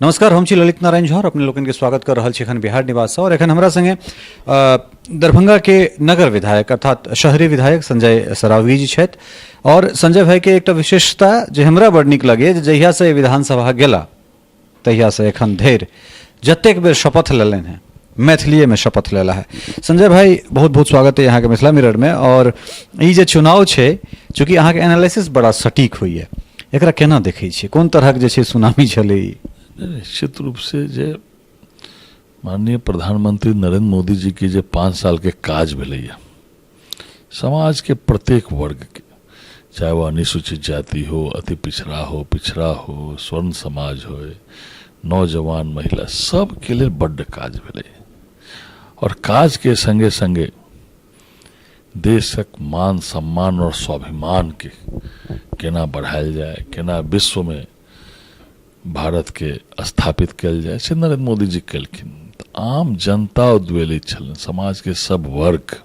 नमस्कार, हम छी ललित नारायण झा और अपने लोगन के स्वागत कर रहल छी एखन बिहार निवास से। और एखन हमरा संगे दरभंगा के नगर विधायक अर्थात शहरी विधायक संजय सरावगी जी छथि। और संजय भाई के एकटा विशेषता जे हमरा बड़ नीक लगे जे जहिया से विधानसभा गेला तहिया से एखन धरि जतेक बेर शपथ लेलनि हैं मैथिलीए में शपथ लेला है। संजय भाई बहुत बहुत स्वागत है यहाँ के मिथिला मिरर में। और ई जे चुनाव है चूँकि अहाँ के एनालिसिस बड़ा सटीक होइए, एकरा केना देखै छियै, कोन तरहक जे छै सुनामी छलै? निश्चित रूप से जे माननीय प्रधानमंत्री नरेंद्र मोदी जी के जे 5 साल के काज भेलैया समाज के प्रत्येक वर्ग के, चाहे वो अनुसूचित जाति हो, अति पिछड़ा हो, स्वर्ण समाज हो, नौजवान महिला, सब के लिए बड्ड काज भेलै। और काज के संगे संगे देशक मान सम्मान और स्वाभिमान के केना बढ़ायल जाए, केना विश्व में भारत के स्थापित कल जाए, से नरेंद्र मोदी जी केलखिन। आम जनता उद्वेलित छलन, समाज के सब वर्ग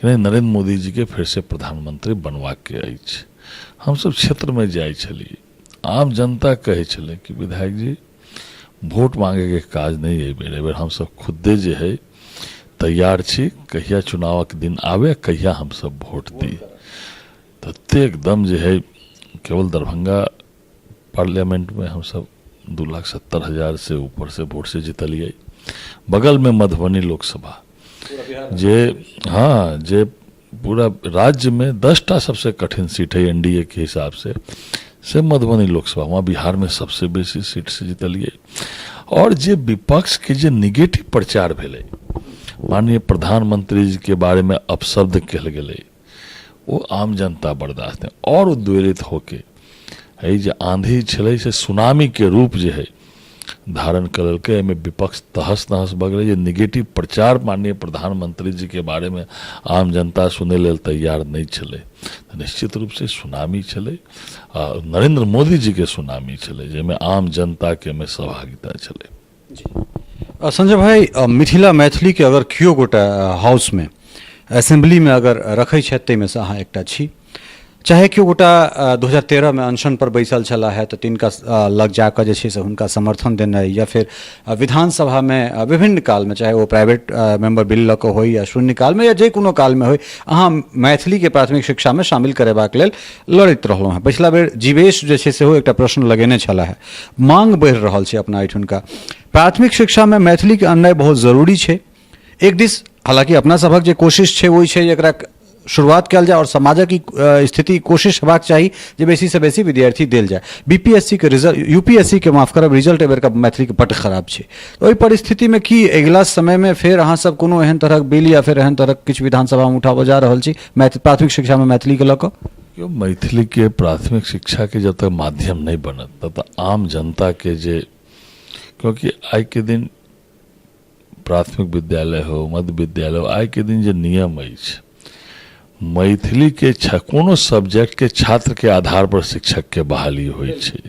नरेंद्र मोदी जी के फिर से प्रधानमंत्री बनवा के अछि। हम सब क्षेत्र में जाय छलिए, आम जनता कहे छले कि विधायक जी वोट मांगे के काज नहीं है, बेर हम सब खुदे जे है तैयार छी, कहिया चुनाव के दिन आवे, कहिया हम सब वोट दी। तो एकदम जे है केवल दरभंगा पार्लियामेंट में हम सब 2,70,000 से ऊपर से वोट से जीतलिए। बगल में मधुबनी लोकसभा जे पूरा राज्य में 10टा सबसे कठिन सीट है एनडीए के हिसाब से मधुबनी लोकसभा, वहाँ बिहार में सबसे बेसी सीट से जीतलिए। और जे विपक्ष के जे निगेटिव प्रचार भेले, माननीय प्रधानमंत्री जी के बारे में अपशब्द कहल गेले, वो आम जनता बर्दाश्त नहीं और उद्वेलित होके है जे आंधी छले से सुनामी के रूप जे है धारण करलके। में विपक्ष तहस नहस भऽ गेलै, जे निगेटिव प्रचार माननीय प्रधानमंत्री जी के बारे में आम जनता सुने लेल तैयार नहीं छले। तो निश्चित रूप से सुनामी छले, नरेंद्र मोदी जी के सुनामी छले, जेमे आम जनता के में सहभागिता छले। संजय भाई, मिथिला मैथिली के अगर कियो गोटा हाउस में असेंबली में अगर रखै छथि ताहिमे से अहाँ एकटा छी, चाहे क्यों गोटा 2013 में अनशन पर बैसल छला है तो तिनका लग जाकर जे छै से हुनका समर्थन देना, या फिर विधानसभा में विभिन्न काल में, चाहे वो प्राइवेट मेंबर बिल लऽ कऽ होय या शून्य काल में या जे कोनो काल में होय, अहाँ मैथिली के प्राथमिक शिक्षा में शामिल करेबाक लेल लड़ैत रहलहुँ हैं। पिछला बेर जीवेश जे छै सेहो एकटा प्रश्न लगेने छला है। मांग बढ़ि रहल छै अपना एहिठुनका प्राथमिक शिक्षा में मैथिली के अननाइ बहुत जरूरी छै। एक दिस हालांकि अपना सभक जे कोशिश छै वो छै एकरा शुरुआत कल जाए और समाजक की स्थिति कोशिश हेबाक चाहिए जे बेसी से बेसी विद्यार्थी देल जाए। बीपीएससी के रिजल्ट, यूपीएससी के माफ करब, रिजल्ट एबर का मैथिली के बड़ खराब है। तो ओहि परिस्थिति में कि अगिला समय में फिर अहाँ सब कोनो एहन तरहक बिल या फिर एहन तरहक किछु विधानसभा में उठाबऽ जा रहल छी प्राथमिक शिक्षा में मैथिली के लऽ कऽ? क्यों मैथिली के प्राथमिक शिक्षा के जब तक माध्यम नहीं बनत तब तक आम जनता के जे, क्योंकि आई के दिन प्राथमिक विद्यालय हो, मध्य विद्यालय हो, आई के दिन जे नियम अछि मैथिली के कोनो सब्जेक्ट के छात्र के आधार पर शिक्षक के बहाली होई छै,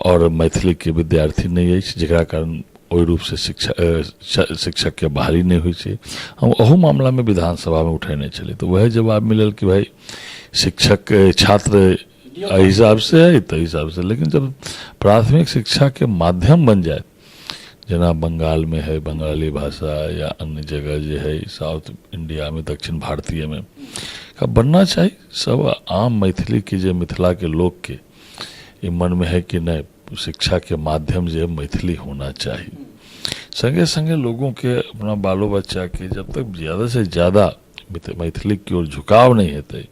और मैथिली के विद्यार्थी नहीं अछि, जेकरा कारण ओहि रूप से शिक्षक के बहाली नहीं हुई छै। हम ओहू मामला में विधानसभा में उठेने चले तो वह जवाब मिलल कि भाई शिक्षक छात्र हिसाब से है तो हिसाब से, लेकिन जब प्राथमिक शिक्षा के माध्यम बन जाए, जना बंगाल में है बंगाली भाषा या अन्य जगह जो है साउथ इंडिया में, दक्षिण भारतीय में का बनना चाहिए। सब आम मैथिली के जो मिथिला के लोग के ये मन में है कि नहीं शिक्षा के माध्यम जो है मैथिली होना चाहिए। संगे संगे लोगों के अपना बालो बच्चा के जब तक ज़्यादा से ज़्यादा मैथिली की ओर झुकाव नहीं होते,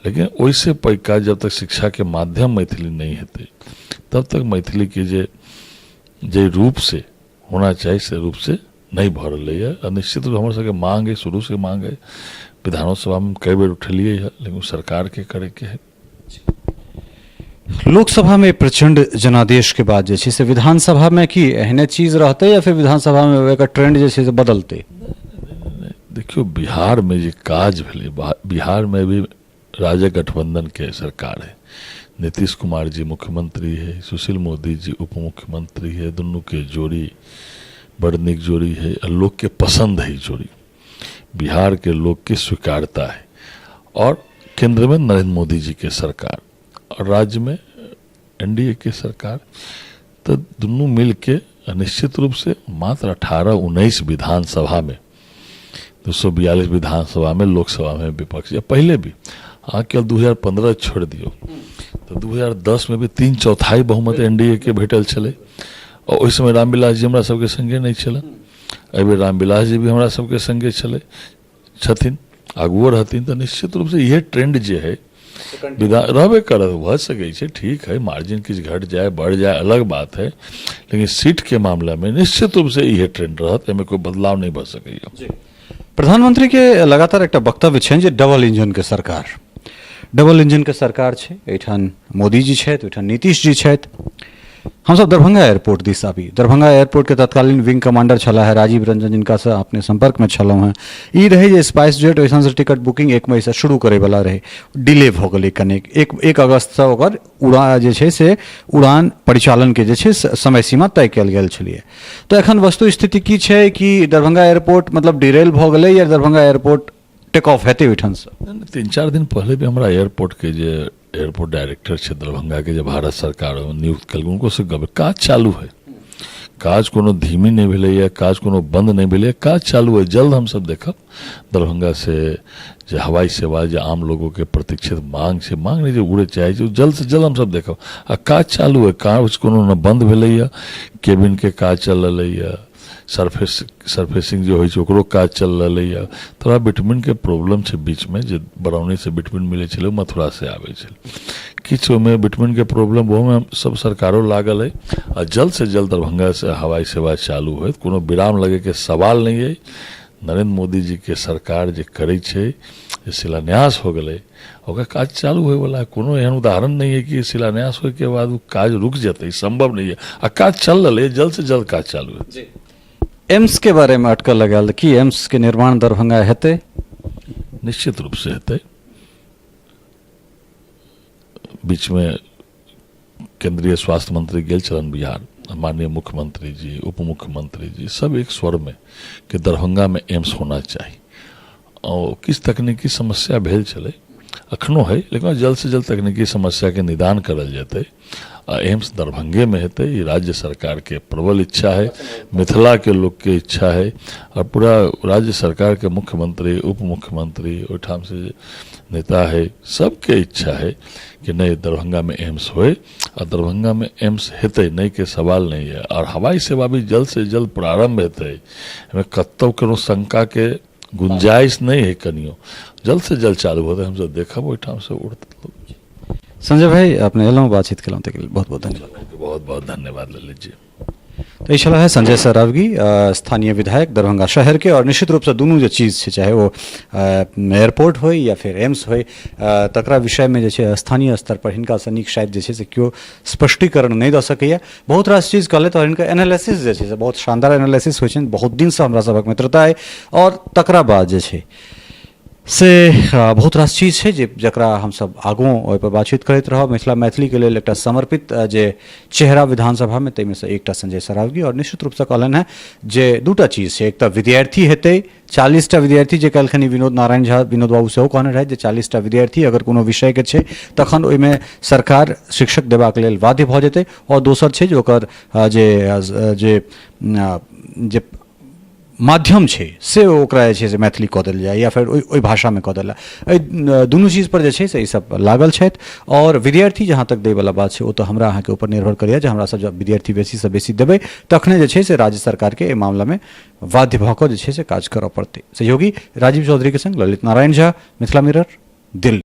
लेकिन वैसे पैका जब तक शिक्षा के माध्यम मैथिली नहीं होते तब तक मैथिली के जे रूप से होना चाहिए से रूप से नहीं भर रही है। निश्चित रूप हमारे सबके मांग है, शुरू से मांग है, विधानसभा में कई बार उठलिए है, लेकिन सरकार के करे के है। लोकसभा में प्रचंड जनादेश के बाद जे से विधानसभा में की एहने चीज रहते या फिर विधानसभा में एक ट्रेंड जे से बदलते? देखियो बिहार में जो काज भेले, बिहार में भी राज्य गठबंधन के सरकार है, नीतीश कुमार जी मुख्यमंत्री है, सुशील मोदी जी उप मुख्यमंत्री है, दोनों के जोड़ी बड़ निक जोड़ी है, लोग के पसंद है जोड़ी, बिहार के लोग की स्वीकारता है। और केंद्र में नरेंद्र मोदी जी के सरकार और राज्य में एनडीए की सरकार, तो दुनू मिल के निश्चित रूप से मात्र 18-19 विधानसभा में, 242 विधानसभा में, लोकसभा में विपक्ष, या पहले भी केवल 2015 छोड़ दियो तो 2010 में भी 3/4 बहुमत एनडीए के भेटल छले, और ओहि समय रामविलास जी हमरा सबके संगे नहीं छला। अबे रामविलास जी भी हमरा सबके संगे छले छथिन, आगुओ रहथिन। तो निश्चित रूप से यह ट्रेंड जो है विधान रहबे करत, भ सकै छै, ठीक है, मार्जिन किछ घट जाए बढ़ जाए अलग बात है, लेकिन सीट के मामला में निश्चित रूप से यह ट्रेंड रहत, एमे कोई बदलाव नहीं भ सकैया। प्रधानमंत्री के लगातार एक वक्तव्य छै जे डबल इंजन के सरकार छै, एठान मोदी जी छथि, ओठान नीतीश जी छथि। हम सब दरभंगा एयरपोर्ट दिस आबी। दरभंगा एयरपोर्ट के तत्कालीन विंग कमांडर छला है राजीव रंजन, जिनका से अपने संपर्क में छलहुँ हैं। ई रहे जे स्पाइस जेट ओइसन से टिकट बुकिंग 1 मई से शुरू करे वाला रहे, डिले भ गेलै कनेक। 1 अगस्त से ओकर उड़ान जे छै से उड़ान परिचालन के जे छै समय सीमा तय कयल गेल छलिए। तो एखन वस्तु स्थिति की छै कि दरभंगा एयरपोर्ट मतलब डिरेल भ गेलै या दरभंगा एयरपोर्ट टेक ऑफ हेतै ओइठान से? 3-4 दिन पहले भी हमारा एयरपोर्ट के जे एयरपोर्ट डायरेक्टर छे दरभंगा के, जो भारत सरकार नियुक्त कल, उनको से काज चालू है, काज कोनो धीमी नहीं भेलै या काज कोनो बंद नहीं भेलै, काज चालू है। जल्द हम सब देखब दरभंगा से जो हवाई सेवा जो आम लोगों के प्रतीक्षित मांग से, मांग नहीं जो उड़े चाहे जो, जल्द से जल्द हम सब देखब। आ काज चालू है, काज कोनो न बंद भेलै या, केबिन के काज चल रही है, सरफेसिंग जो होइ छै ओकरो काज चल रही है। थोड़ा विटामिन के प्रॉब्लम छै बीच में, जो बरौनी से विटामिन मिले छलै, मथुरा से आवे छलै, किछ ओहिमे विटामिन के प्रॉब्लम, वो में सब सरकारों लागल है। और जल्द से जल्द दरभंगा से हवाई सेवा चालू है, कोनो विराम लगे के सवाल नहीं है। नरेंद्र मोदी जी के सरकार जे करे छै, जे शिलान्यास हो गए, ओकर काज चालू होए वाला है। कोनो एहन उदाहरण नहीं है कि शिलान्यास होए के बाद वो काज रुक जाते, संभव नहीं है। आ काज चल रहा है, जल्द से जल्द काज चालू है। एम्स के बारे में अटकल लगाल कि एम्स के निर्माण दरभंगा हेतै? निश्चित रूप से हेतै। बीच में केंद्रीय स्वास्थ्य मंत्री गेल चलन बिहार, माननीय मुख्यमंत्री जी, उप मुख्यमंत्री जी सब एक स्वर में कि दरभंगा में एम्स होना चाहिए। और किस तकनीकी समस्या भेल चले, अखनो है, लेकिन जल्द से जल्द तकनीकी समस्या के निदान करल जेतै। एम्स दरभंगे में हेतै, ये राज्य सरकार के प्रबल इच्छा है, मिथिला के लोग के इच्छा है, और पूरा राज्य सरकार के मुख्यमंत्री, उप मुख्यमंत्री, ओठाम से नेता है, सबके इच्छा है कि नहीं दरभंगा में एम्स होए, और दरभंगा में एम्स हेतै, नहीं के सवाल नहीं है। और हवाई सेवा भी जल्द से जल्द प्रारंभ हेतै, एहिमे कतौ कोनो शंका के गुंजाइश नहीं है, कनियो जल्द से जल्द चालू होते, हम सब देखब ओहिठाम से उड़ते। संजय भाई, अपने एलहुँ बातचीत केलहुँ ताहि लेल बहुत बहुत धन्यवाद। बहुत बहुत धन्यवाद ललित जी। तो ये है संजय सरावगी, स्थानीय विधायक दरभंगा शहर के। और निश्चित रूप से दोनों जो चीज़ है, चाहे वो एयरपोर्ट हो या फिर एम्स हो, तकरा विषय में जे स्थानीय स्तर पर हिनका से नीक शायद जे से क्यों स्पष्टीकरण नहीं दे सकैया। बहुत रास चीज़ कहले तो हिनका एनालिसिस जे से बहुत शानदार एनालिसिस होइ छै, बहुत दिन से हमरा सबक मित्रता है। और तकरा बाद जे छै से बहुत रास चीज है जकरा हम सब आगू ओहि पर बातचीत करते रहब। मिथिला मैथिली के लिए एक समर्पित जे चेहरा विधानसभा में, तैमें से एक संजय सरावगी। और निश्चित रूप से कहलन है जे दूटा चीज है, एक तो विद्यार्थी हेतै, 40टा विद्यार्थी जे कहलखिन विनोद नारायण झा, विनोद बाबू सेहो कहने रहे जे 40टा विद्यार्थी अगर कोनो विषय के छै तखन ओहिमे सरकार शिक्षक देबाक लेल बाध्य भऽ जेतै। और दोसर छै जे ओकर जे माध्यम छै से ओकरा जे छै से मैथिली कऽ देल जाए या फिर ओहि भाषा में कऽ देल जाए। दुनू चीज पर जे छै से ई सब लागल छथि। और विद्यार्थी जहाँ तक दै वाला बात छै ओ तो हमरा अहाँ के ऊपर निर्भर करैया जे हमरा सब जब विद्यार्थी बेसी से बेसी देबै तखने जे छै से राज्य सरकार के एहि मामला में बाध्य भऽ कऽ जे छै से काज करऽ पड़तै। सहयोगी राजीव चौधरी के संग ललित नारायण झा, मिथिला मिरर, दिल्ली।